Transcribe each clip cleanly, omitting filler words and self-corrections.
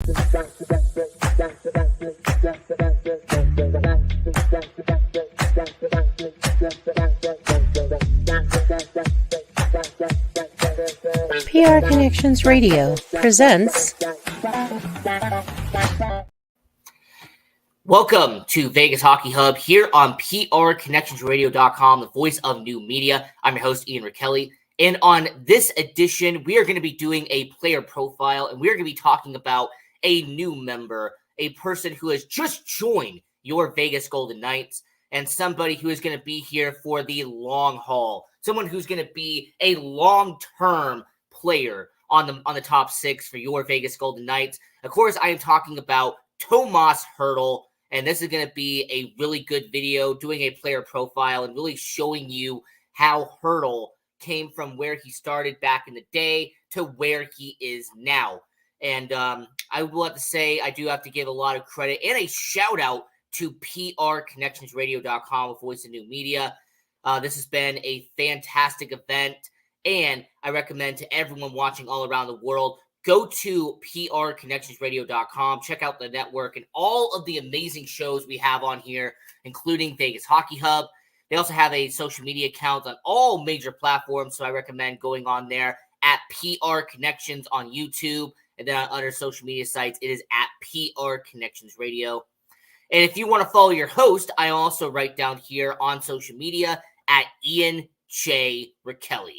PR Connections Radio presents. Welcome to Vegas Hockey Hub here on PRConnectionsRadio.com, the voice of new media. I'm your host, Ian Hertl. And on this edition, we are going to be doing a player profile, and we are going to be talking about a new member, a person who has just joined your Vegas Golden Knights, and somebody who is going to be here for the long haul, someone who's going to be a long-term player on the top six for your Vegas Golden Knights. Of course, I am talking about Tomas Hertl, and this is going to be a really good video doing a player profile and really showing you how Hertl came from where he started back in the day to where he is now. And I will have to say, I do have to give a lot of credit and a shout out to PRConnectionsRadio.com, a voice of new media. This has been a fantastic event, and I recommend to everyone watching all around the world, go to PRConnectionsRadio.com, check out the network and all of the amazing shows we have on here, including Vegas Hockey Hub. They also have a social media account on all major platforms, so I recommend going on there at PR Connections on YouTube, and then on other social media sites, it is at PR Connections Radio. And if you want to follow your host, I also write down here on social media at Ian J. Hertl.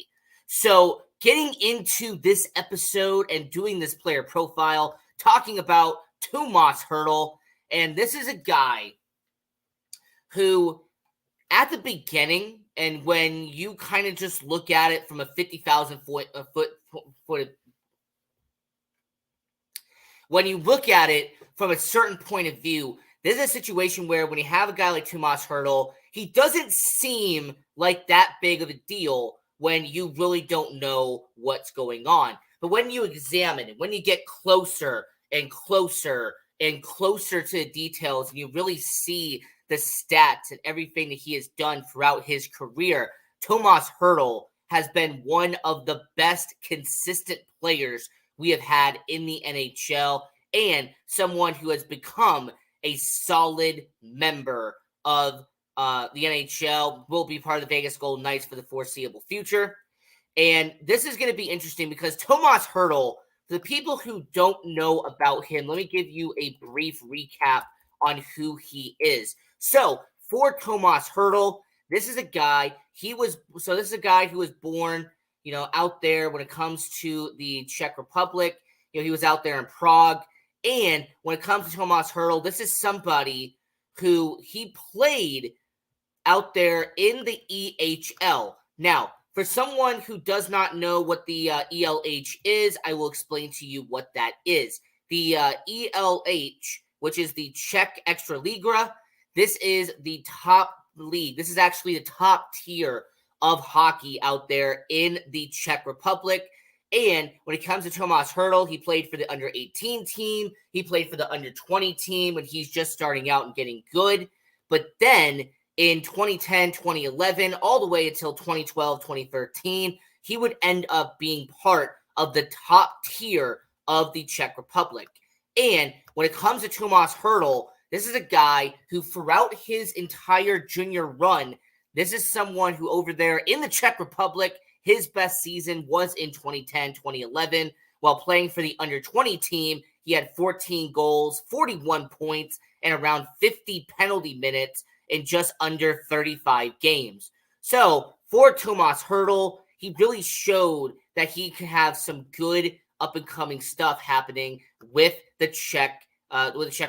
So getting into this episode and doing this player profile, talking about Tomas Hertl, and this is a guy who, at the beginning, and when you kind of just look at it from a 50,000 foot, when you look at it from a certain point of view, this is a situation where when you have a guy like Tomas Hertl, he doesn't seem like that big of a deal when you really don't know what's going on. But when you examine it, when you get closer and closer and closer to the details, and you really see the stats and everything that he has done throughout his career, Tomas Hertl has been one of the best consistent players we have had in the NHL, and someone who has become a solid member of the NHL, will be part of the Vegas Golden Knights for the foreseeable future. And this is going to be interesting because Tomas Hertl, for the people who don't know about him, let me give you a brief recap on who he is. So for Tomas Hertl, this is a guy who was born, out there when it comes to the Czech Republic. He was out there in Prague. And when it comes to Tomas Hertl, this is somebody who he played out there in the EHL. Now, for someone who does not know what the ELH is, I will explain to you what that is. The ELH, which is the Czech Extraliga, this is the top league. This is actually the top tier of hockey out there in the Czech Republic. And when it comes to Tomas Hertl, he played for the under-18 team. He played for the under-20 team when he's just starting out and getting good. But then in 2010, 2011, all the way until 2012, 2013, he would end up being part of the top tier of the Czech Republic. And when it comes to Tomas Hertl, this is a guy who throughout his entire junior run, this is someone who over there in the Czech Republic, his best season was in 2010, 2011. While playing for the under-20 team, he had 14 goals, 41 points, and around 50 penalty minutes in just under 35 games. So for Tomas Hertl, he really showed that he could have some good up-and-coming stuff happening with the Czech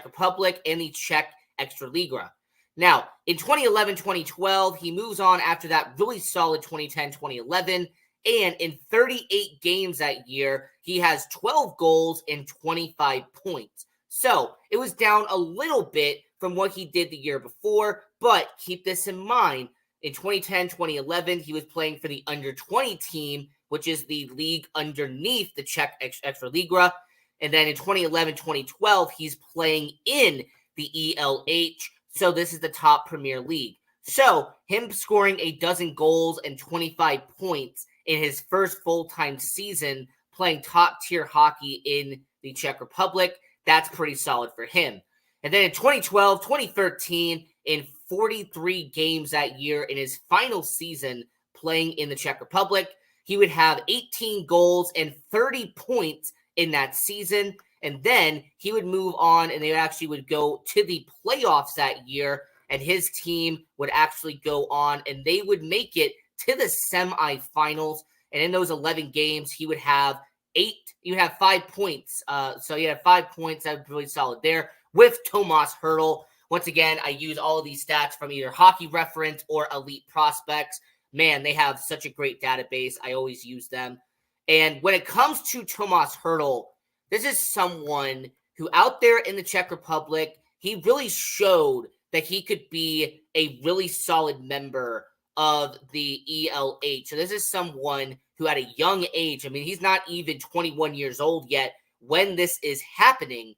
Republic and the Czech Extraliga. Now, in 2011-2012, he moves on after that really solid 2010-2011, and in 38 games that year, he has 12 goals and 25 points. So it was down a little bit from what he did the year before, but keep this in mind. In 2010-2011, he was playing for the under-20 team, which is the league underneath the Czech Extraliga. And then in 2011-2012, he's playing in the ELH. So this is the top Premier League. So him scoring a dozen goals and 25 points in his first full-time season playing top-tier hockey in the Czech Republic, That's pretty solid for him. And then in 2012, 2013, in 43 games that year in his final season playing in the Czech Republic, he would have 18 goals and 30 points in that season. And then he would move on, and they actually would go to the playoffs that year, and his team would actually go on, and they would make it to the semifinals. And in those 11 games, he would have 5 points. So he had 5 points. That was really solid there with Tomas Hertl. Once again, I use all of these stats from either Hockey Reference or Elite Prospects. Man, they have such a great database. I always use them. And when it comes to Tomas Hertl, this is someone who out there in the Czech Republic, he really showed that he could be a really solid member of the ELH. So this is someone who at a young age, I mean, he's not even 21 years old yet when this is happening,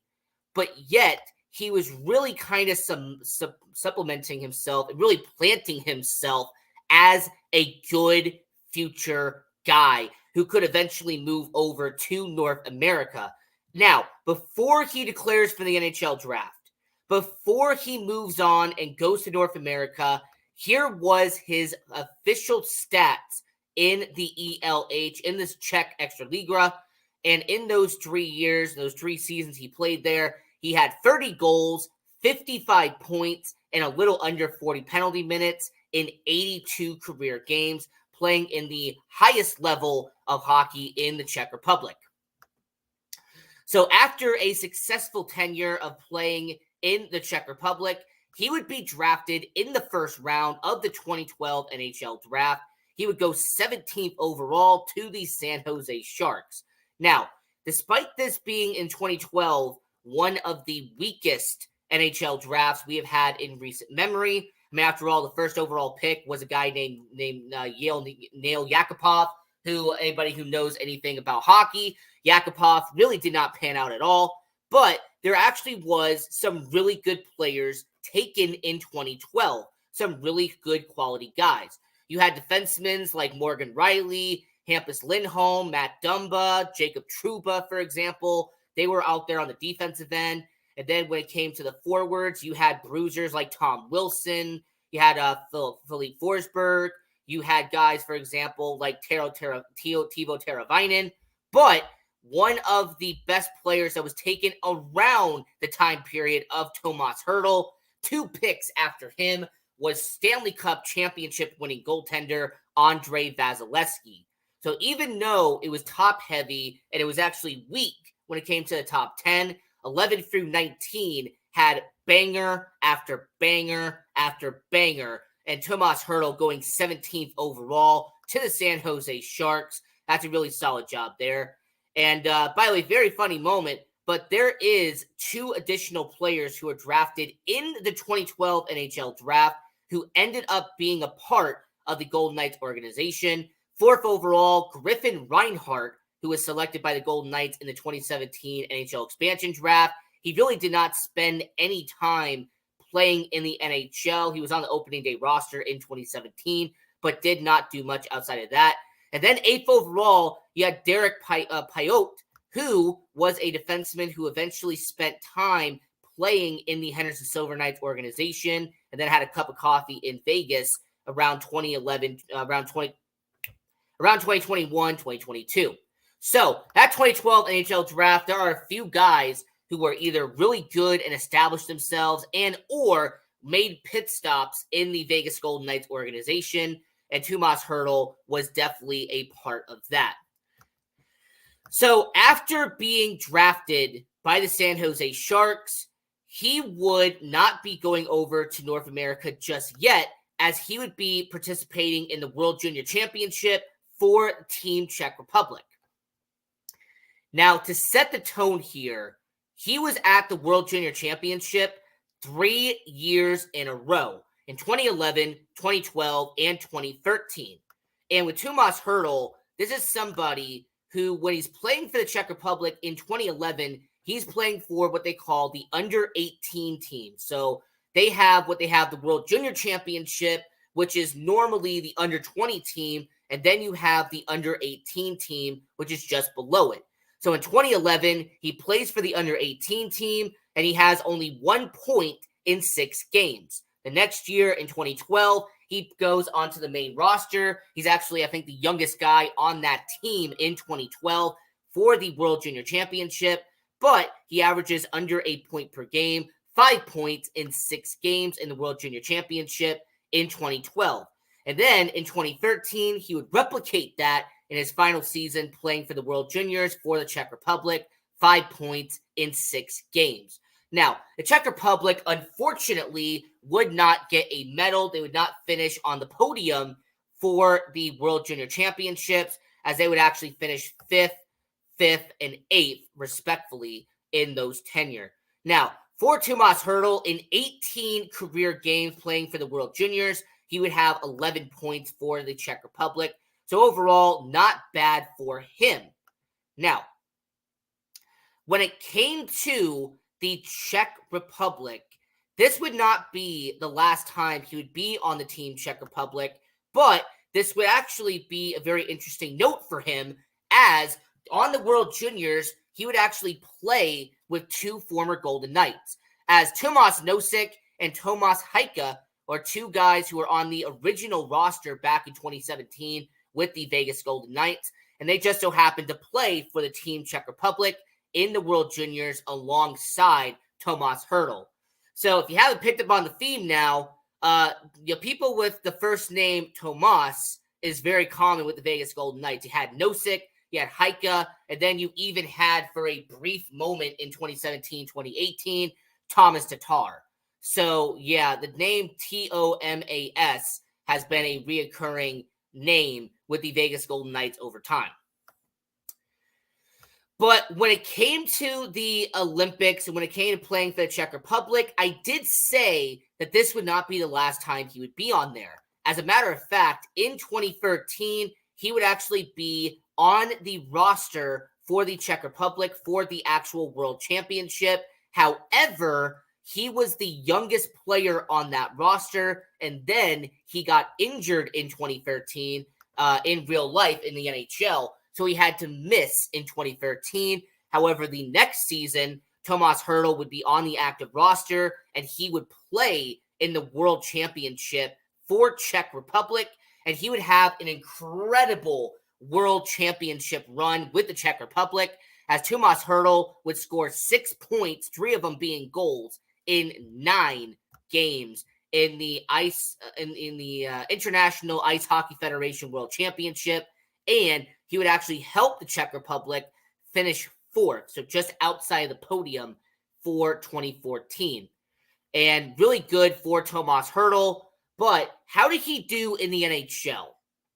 but yet he was really kind of supplementing himself and really planting himself as a good future guy who could eventually move over to North America. Now, before he declares for the NHL draft, before he moves on and goes to North America, here was his official stats in the ELH, in this Czech Extraliga. And in those 3 years, those 3 seasons he played there, he had 30 goals, 55 points, and a little under 40 penalty minutes in 82 career games, playing in the highest level of hockey in the Czech Republic. So after a successful tenure of playing in the Czech Republic, he would be drafted in the first round of the 2012 NHL draft. He would go 17th overall to the San Jose Sharks. Now, despite this being in 2012, one of the weakest NHL drafts we have had in recent memory. I mean, after all, the first overall pick was a guy named Nail Yakupov, who anybody who knows anything about hockey, Yakupov really did not pan out at all. But there actually was some really good players taken in 2012, some really good quality guys. You had defensemen like Morgan Riley, Hampus Lindholm, Matt Dumba, Jacob Trouba, for example. They were out there on the defensive end. And then when it came to the forwards, you had bruisers like Tom Wilson. You had Philippe Forsberg. You had guys, for example, like Teuvo Teravainen. But one of the best players that was taken around the time period of Tomas Hertl, 2 picks after him, was Stanley Cup championship winning goaltender Andrei Vasilevsky. So even though it was top heavy and it was actually weak when it came to the top 10, 11 through 19 had banger after banger after banger. And Tomas Hertl going 17th overall to the San Jose Sharks. That's a really solid job there. And by the way, very funny moment, but there is 2 additional players who were drafted in the 2012 NHL draft who ended up being a part of the Golden Knights organization. 4th overall, Griffin Reinhart, who was selected by the Golden Knights in the 2017 NHL expansion draft. He really did not spend any time playing in the NHL. He was on the opening day roster in 2017, but did not do much outside of that. And then 8th overall, you had Derek Payot, who was a defenseman who eventually spent time playing in the Henderson Silver Knights organization and then had a cup of coffee in Vegas around 2011, around 2021, 2022. So that 2012 NHL draft, there are a few guys who were either really good and established themselves and or made pit stops in the Vegas Golden Knights organization, and Tomas Hertl was definitely a part of that. So after being drafted by the San Jose Sharks, he would not be going over to North America just yet, as he would be participating in the World Junior Championship for Team Czech Republic. Now, to set the tone here, he was at the World Junior Championship 3 years in a row, in 2011, 2012, and 2013. And with Tomas Hertl, this is somebody who, when he's playing for the Czech Republic in 2011, he's playing for what they call the under-18 team. So they have the World Junior Championship, which is normally the under-20 team, and then you have the under-18 team, which is just below it. So in 2011, he plays for the under-18 team, and he has only 1 point in 6 games. The next year, in 2012, he goes onto the main roster. He's actually, I think, the youngest guy on that team in 2012 for the World Junior Championship, but he averages under 8 points per game, 5 points in 6 games in the World Junior Championship in 2012. And then in 2013, he would replicate that in his final season playing for the World Juniors for the Czech Republic, 5 points in 6 games. Now, the Czech Republic, unfortunately, would not get a medal. They would not finish on the podium for the World Junior Championships, as they would actually finish 5th, and 8th, respectfully, in those tenure. Now, for Tomas Hertl, in 18 career games playing for the World Juniors, he would have 11 points for the Czech Republic. So overall, not bad for him. Now, when it came to the Czech Republic, this would not be the last time he would be on the Team Czech Republic, but this would actually be a very interesting note for him, as on the World Juniors, he would actually play with 2 former Golden Knights, as Tomas Nosek and Tomas Hyka are 2 guys who were on the original roster back in 2017 with the Vegas Golden Knights, and they just so happened to play for the Team Czech Republic in the World Juniors alongside Tomas Hertl. So if you haven't picked up on the theme now, people with the first name Tomas is very common with the Vegas Golden Knights. You had Nosek, you had Hyka, and then you even had, for a brief moment in 2017-2018, Tomas Tatar. So yeah, the name Tomas has been a reoccurring name with the Vegas Golden Knights over time. But when it came to the Olympics and when it came to playing for the Czech Republic, I did say that this would not be the last time he would be on there. As a matter of fact, in 2013, he would actually be on the roster for the Czech Republic for the actual World Championship. However, he was the youngest player on that roster, and then he got injured in 2013 in real life in the NHL, so he had to miss in 2013. However, the next season, Tomas Hertl would be on the active roster, and he would play in the World Championship for Czech Republic, and he would have an incredible World Championship run with the Czech Republic, as Tomas Hertl would score 6 points, 3 of them being goals, in 9 games in the International Ice Hockey Federation World Championship, and he would actually help the Czech Republic finish 4th, so just outside the podium for 2014. And really good for Tomas Hertl, but how did he do in the NHL,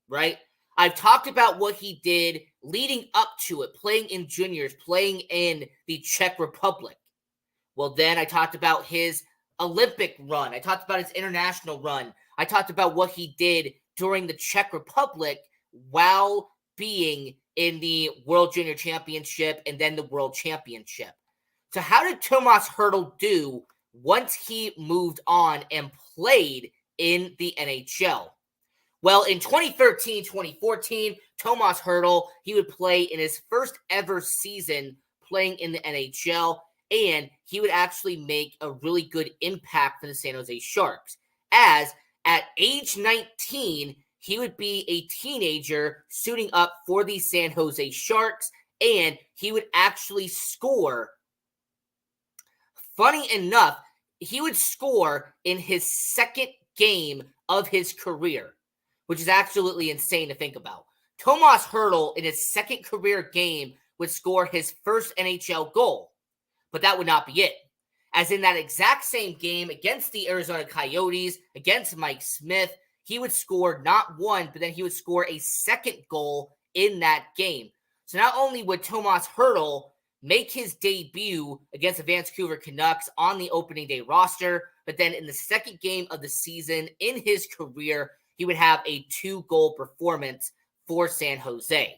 right? I've talked about what he did leading up to it, playing in juniors, playing in the Czech Republic. Well, then I talked about his Olympic run. I talked about his international run. I talked about what he did during the Czech Republic while being in the World Junior Championship and then the World Championship. So how did Tomas Hertl do once he moved on and played in the NHL? Well, in 2013-2014, Tomas Hertl, he would play in his first ever season playing in the NHL, and he would actually make a really good impact for the San Jose Sharks, as at age 19, he would be a teenager suiting up for the San Jose Sharks, and he would actually score. Funny enough, he would score in his second game of his career, which is absolutely insane to think about. Tomas Hertl, in his second career game, would score his first NHL goal. But that would not be it. As in that exact same game against the Arizona Coyotes, against Mike Smith, he would score not one, but then he would score a second goal in that game. So not only would Tomas Hertl make his debut against the Vancouver Canucks on the opening day roster, but then in the second game of the season in his career, he would have a 2-goal performance for San Jose.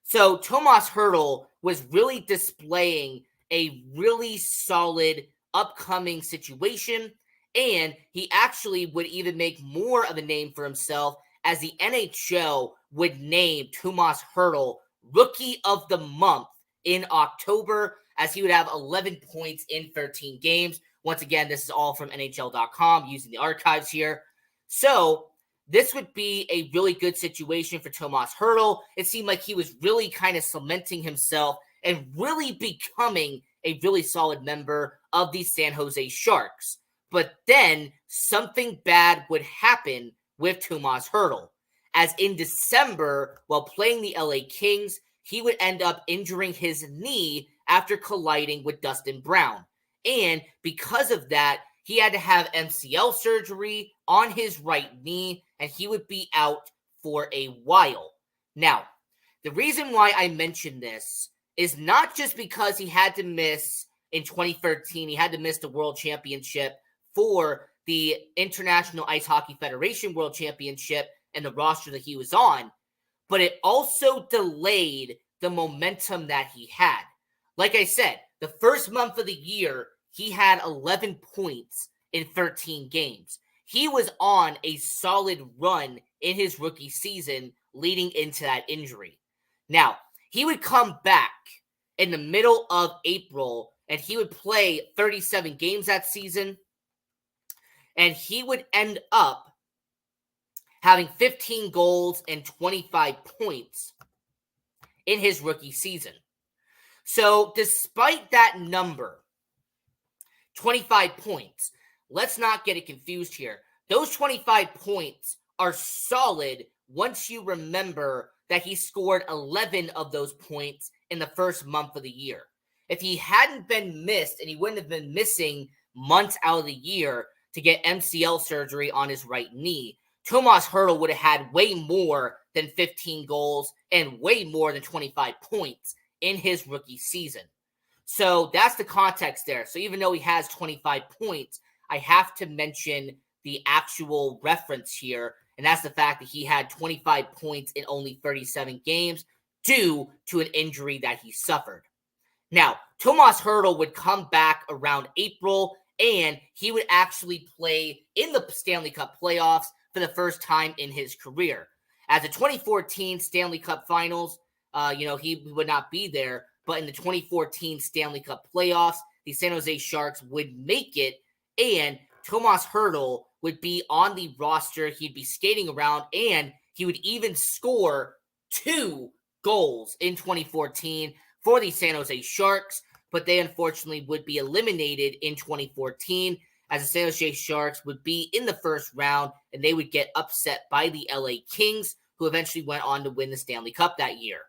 So Tomas Hertl was really displaying a really solid upcoming situation, and he actually would even make more of a name for himself, as the NHL would name Tomas Hertl Rookie of the Month in October, as he would have 11 points in 13 games. Once again, this is all from NHL.com using the archives here. So this would be a really good situation for Tomas Hertl. It seemed like he was really kind of cementing himself and really becoming a really solid member of the San Jose Sharks. But then something bad would happen with Tomas Hertl, as in December, while playing the LA Kings, he would end up injuring his knee after colliding with Dustin Brown. And because of that, he had to have MCL surgery on his right knee, and he would be out for a while. Now, the reason why I mention this is not just because he had to miss in 2013, he had to miss the World Championship for the International Ice Hockey Federation World Championship and the roster that he was on, but it also delayed the momentum that he had. Like I said, the first month of the year, he had 11 points in 13 games. He was on a solid run in his rookie season leading into that injury. Now, he would come back in the middle of April, and he would play 37 games that season, and he would end up having 15 goals and 25 points in his rookie season. So despite that number, 25 points, let's not get it confused here. Those 25 points are solid once you remember that he scored 11 of those points in the first month of the year. If he hadn't been missed, and he wouldn't have been missing months out of the year to get MCL surgery on his right knee, Tomas Hertl would have had way more than 15 goals and way more than 25 points in his rookie season. So that's the context there. So even though he has 25 points, I have to mention the actual reference here, and that's the fact that he had 25 points in only 37 games due to an injury that he suffered. Now, Tomas Hertl would come back around April, and he would actually play in the Stanley Cup playoffs for the first time in his career. As the 2014 Stanley Cup Finals, he would not be there, but in the 2014 Stanley Cup playoffs, the San Jose Sharks would make it, and Tomas Hertl would be on the roster. He'd be skating around, and he would even score 2 goals in 2014 for the San Jose Sharks, but they unfortunately would be eliminated in 2014, as the San Jose Sharks would be in the first round, and they would get upset by the LA Kings, who eventually went on to win the Stanley Cup that year.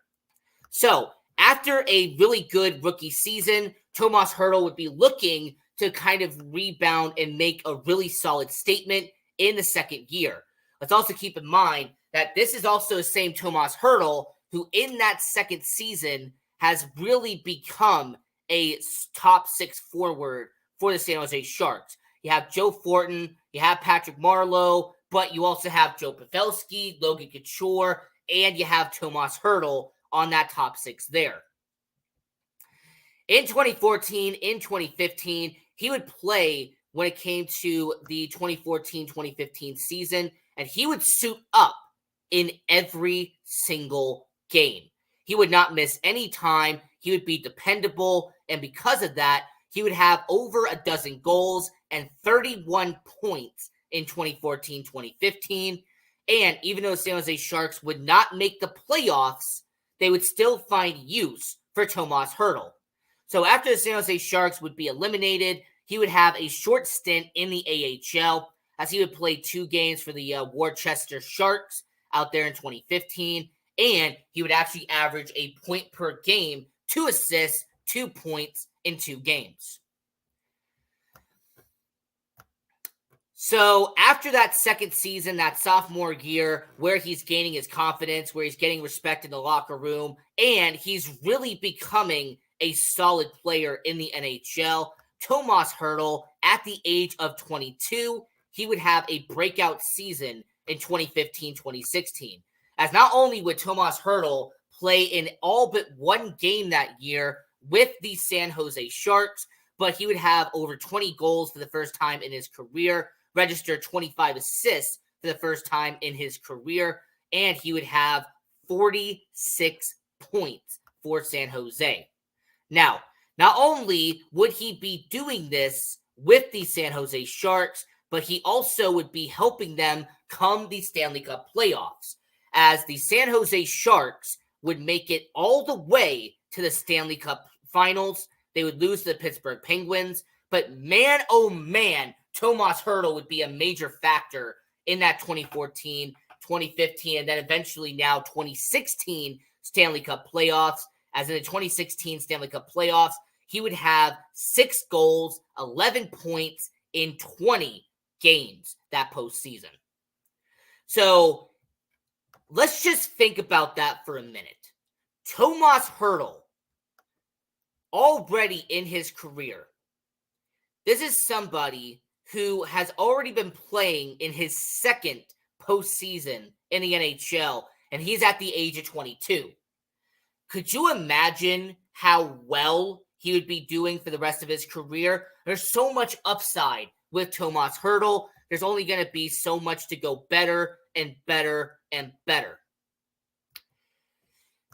So, after a really good rookie season, Tomas Hertl would be looking to kind of rebound and make a really solid statement in the second year. Let's also keep in mind that this is also the same Tomas Hertl who in that second season has really become a top 6 forward for the San Jose Sharks. You have Joe Thornton, you have Patrick Marleau, but you also have Joe Pavelski, Logan Couture, and you have Tomas Hertl on that top 6 there. In 2014, in 2015, he would play when it came to the 2014-2015 season, and he would suit up in every single game. He would not miss any time. He would be dependable, and because of that, he would have over a dozen goals and 31 points in 2014-2015. And even though the San Jose Sharks would not make the playoffs, they would still find use for Tomas Hertl. So after the San Jose Sharks would be eliminated, he would have a short stint in the AHL, as he would play 2 games for the Worcester Sharks out there in 2015, and he would actually average a point per game, 2 assists, 2 points in 2 games. So after that second season, that sophomore year, where he's gaining his confidence, where he's getting respect in the locker room, and he's really becoming a solid player in the NHL, Tomas Hertl, at the age of 22, he would have a breakout season in 2015-2016. As not only would Tomas Hertl play in all but 1 game that year with the San Jose Sharks, but he would have over 20 goals for the first time in his career, register 25 assists for the first time in his career, and he would have 46 points for San Jose. Now, not only would he be doing this with the San Jose Sharks, but he also would be helping them come the Stanley Cup playoffs, as the San Jose Sharks would make it all the way to the Stanley Cup finals. They would lose to the Pittsburgh Penguins, but man, oh man, Tomas Hertl would be a major factor in that 2014, 2015, and then eventually now 2016 Stanley Cup playoffs. As in the 2016 Stanley Cup playoffs, he would have 6 goals, 11 points in 20 games that postseason. So let's just think about that for a minute. Tomas Hertl, already in his career, this is somebody who has already been playing in his second postseason in the NHL, and he's at the age of 22. Could you imagine how well he would be doing for the rest of his career? There's so much upside with Tomas Hertl. There's only going to be so much to go better and better and better.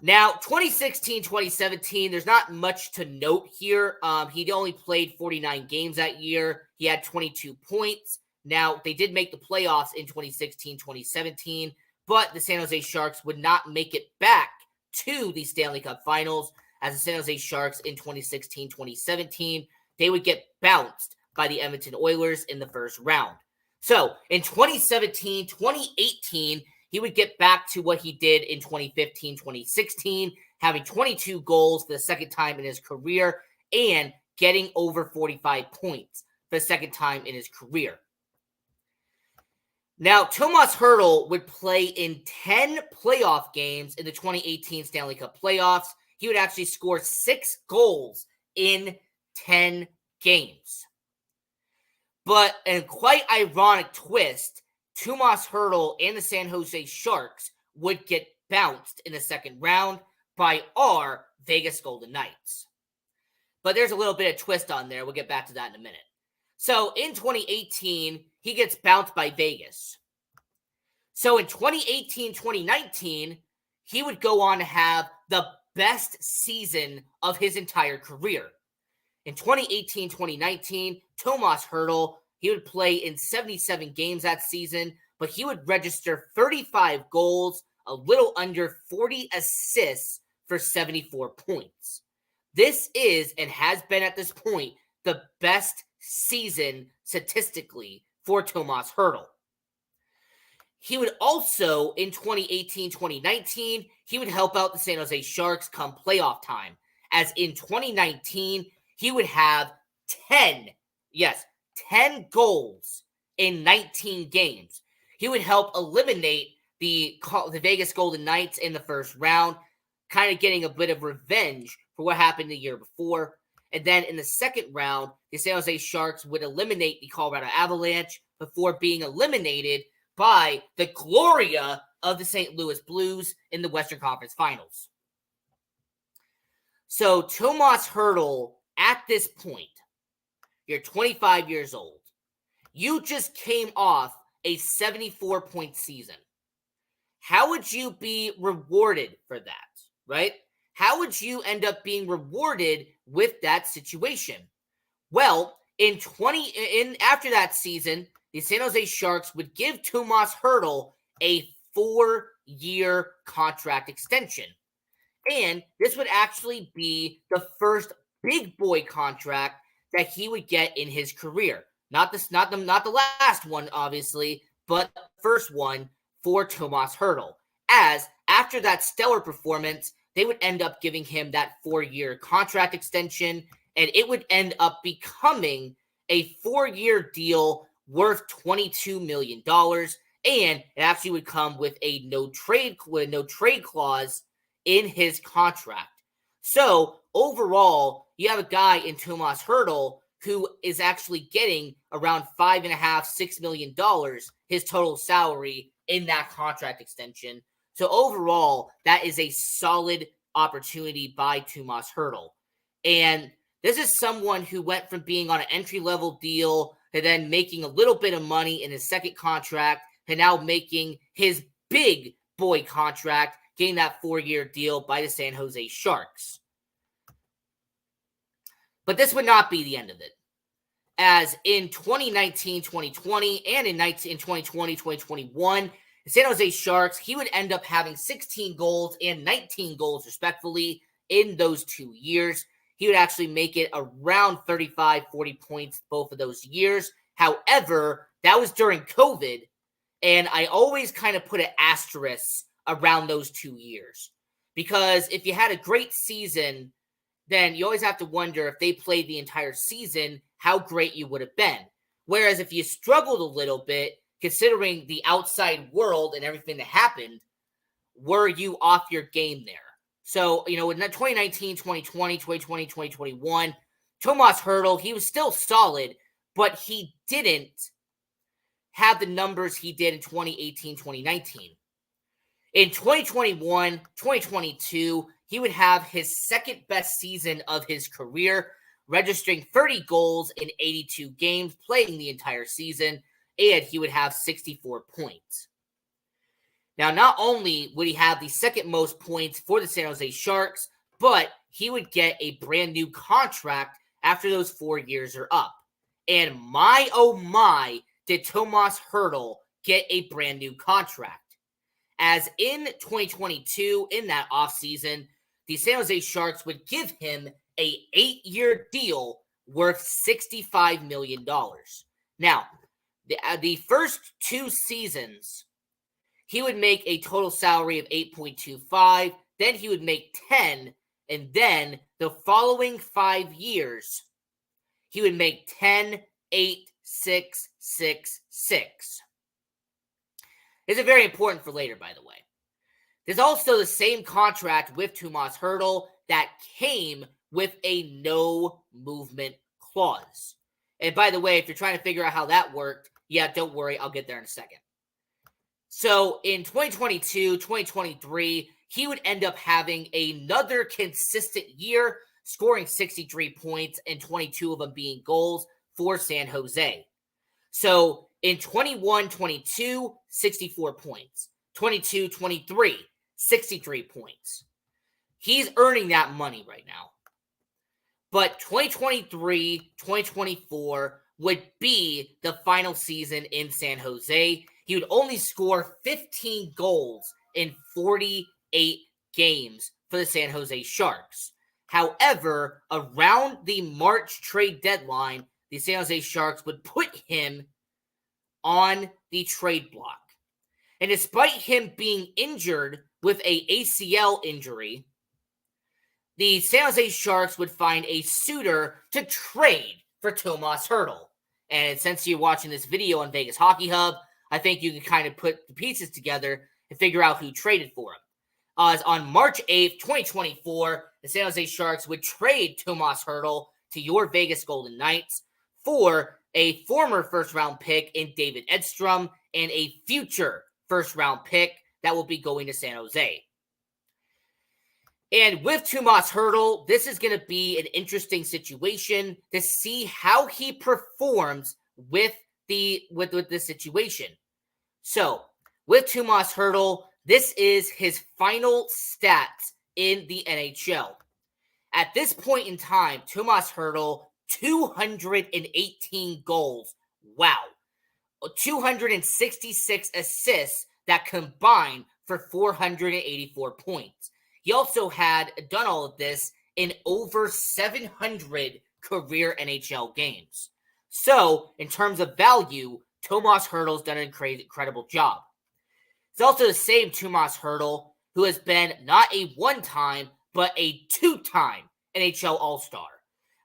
Now, 2016, 2017, there's not much to note here. He only played 49 games that year. He had 22 points. Now, they did make the playoffs in 2016, 2017, but the San Jose Sharks would not make it back to the Stanley Cup Finals, as the San Jose Sharks in 2016, 2017, they would get bounced by the Edmonton Oilers in the first round. So, in 2017, 2018, he would get back to what he did in 2015, 2016, having 22 goals for the second time in his career and getting over 45 points for the second time in his career. Now, Tomas Hertl would play in 10 playoff games in the 2018 Stanley Cup playoffs. He would actually score 6 goals in 10 games. But a quite ironic twist, Tomas Hertl and the San Jose Sharks would get bounced in the second round by our Vegas Golden Knights. But there's a little bit of twist on there. We'll get back to that in a minute. So in 2018, he gets bounced by Vegas. So in 2018, 2019, he would go on to have the best season of his entire career. In 2018, 2019, Tomas Hertl, he would play in 77 games that season, but he would register 35 goals, a little under 40 assists for 74 points. This is, and has been at this point, the best season statistically for Tomas Hertl. He would also, in 2018-2019, he would help out the San Jose Sharks come playoff time, as in 2019, he would have 10 goals in 19 games. He would help eliminate the Vegas Golden Knights in the first round, kind of getting a bit of revenge for what happened the year before. And then in the second round, the San Jose Sharks would eliminate the Colorado Avalanche before being eliminated by the Gloria of the St. Louis Blues in the Western Conference Finals. So Tomas Hertl, at this point, you're 25 years old. You just came off a 74-point season. How would you be rewarded for that, right? How would you end up being rewarded with that situation? Well, after that season, the San Jose Sharks would give Tomas Hertl a 4-year contract extension. And this would actually be the first big boy contract that he would get in his career. Not the last one, obviously, but the first one for Tomas Hertl. As after that stellar performance, they would end up giving him that 4-year contract extension, and it would end up becoming a 4-year deal worth $22 million, and it actually would come with a no trade clause in his contract. So overall, you have a guy in Tomas Hertl who is actually getting around $5.5–6 million, his total salary in that contract extension. So overall, that is a solid opportunity by Tomas Hertl. And this is someone who went from being on an entry-level deal to then making a little bit of money in his second contract to now making his big boy contract, getting that 4-year deal by the San Jose Sharks. But this would not be the end of it, as in 2019-2020 and in 2020-2021, the San Jose Sharks, he would end up having 16 goals and 19 goals respectively in those 2 years. He would actually make it around 35, 40 points both of those years. However, that was during COVID, and I always kind of put an asterisk around those 2 years. Because if you had a great season, then you always have to wonder if they played the entire season, how great you would have been. Whereas if you struggled a little bit, considering the outside world and everything that happened, were you off your game there? So, in 2019, 2020, 2020, 2021, Tomas Hertl, he was still solid, but he didn't have the numbers he did in 2018, 2019. In 2021, 2022, he would have his second best season of his career, registering 30 goals in 82 games, playing the entire season, and he would have 64 points. Now, not only would he have the second most points for the San Jose Sharks, but he would get a brand new contract after those 4 years are up. And my, oh my, did Tomas Hertl get a brand new contract. As in 2022, in that offseason, the San Jose Sharks would give him a 8-year deal worth $65 million. Now, the first 2 seasons, he would make a total salary of 8.25, then he would make 10, and then the following 5 years, he would make 10, 8, 6, 6, 6. This is very important for later, by the way. There's also the same contract with Tomas Hertl that came with a no movement clause. And by the way, if you're trying to figure out how that worked, yeah, don't worry, I'll get there in a second. So in 2022, 2023, he would end up having another consistent year, scoring 63 points and 22 of them being goals for San Jose. So in 21-22, 64 points. 22-23, 63 points. He's earning that money right now. But 2023, 2024 would be the final season in San Jose. He would only score 15 goals in 48 games for the San Jose Sharks. However, around the March trade deadline, the San Jose Sharks would put him on the trade block. And despite him being injured with a ACL injury, the San Jose Sharks would find a suitor to trade for Tomas Hertl. And since you're watching this video on Vegas Hockey Hub, I think you can kind of put the pieces together and figure out who traded for him. As on March 8th, 2024, the San Jose Sharks would trade Tomas Hertl to your Vegas Golden Knights for a former first-round pick in David Edstrom and a future first-round pick that will be going to San Jose. And with Tomas Hertl, this is going to be an interesting situation to see how he performs with this situation. So, with Tomas Hertl, this is his final stats in the NHL. At this point in time, Tomas Hertl, 218 goals. Wow. 266 assists that combined for 484 points. He also had done all of this in over 700 career NHL games. So, in terms of value, Tomas Hertl's done an incredible job. It's also the same Tomas Hertl who has been not a one-time, but a two-time NHL All-Star,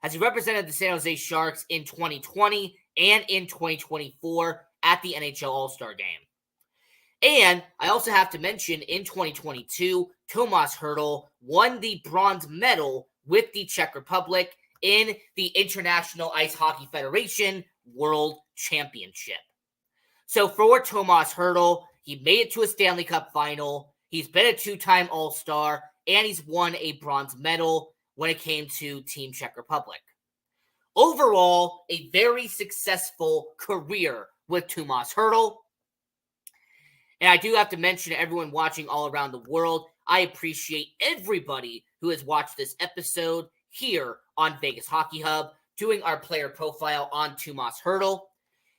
as he represented the San Jose Sharks in 2020 and in 2024 at the NHL All-Star Game. And I also have to mention, in 2022, Tomas Hertl won the bronze medal with the Czech Republic in the International Ice Hockey Federation World Championship. So for Tomas Hertl, he made it to a Stanley Cup final, he's been a two-time All-Star, and he's won a bronze medal when it came to Team Czech Republic. Overall, a very successful career with Tomas Hertl. And I do have to mention to everyone watching all around the world, I appreciate everybody who has watched this episode here on Vegas Hockey Hub, doing our player profile on Tomas Hertl.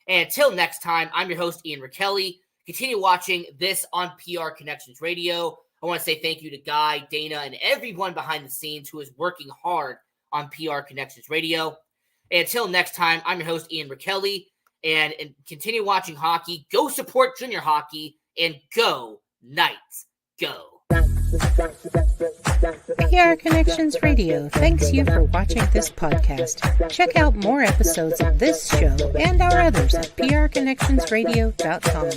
And until next time, I'm your host, Ian Rakelli. Continue watching this on PR Connections Radio. I want to say thank you to Guy, Dana, and everyone behind the scenes who is working hard on PR Connections Radio. And until next time, I'm your host, Ian Rakelli. And continue watching hockey. Go support junior hockey. And go, Knights, go. PR Connections Radio thanks you for watching this podcast. Check out more episodes of this show and our others at prconnectionsradio.com.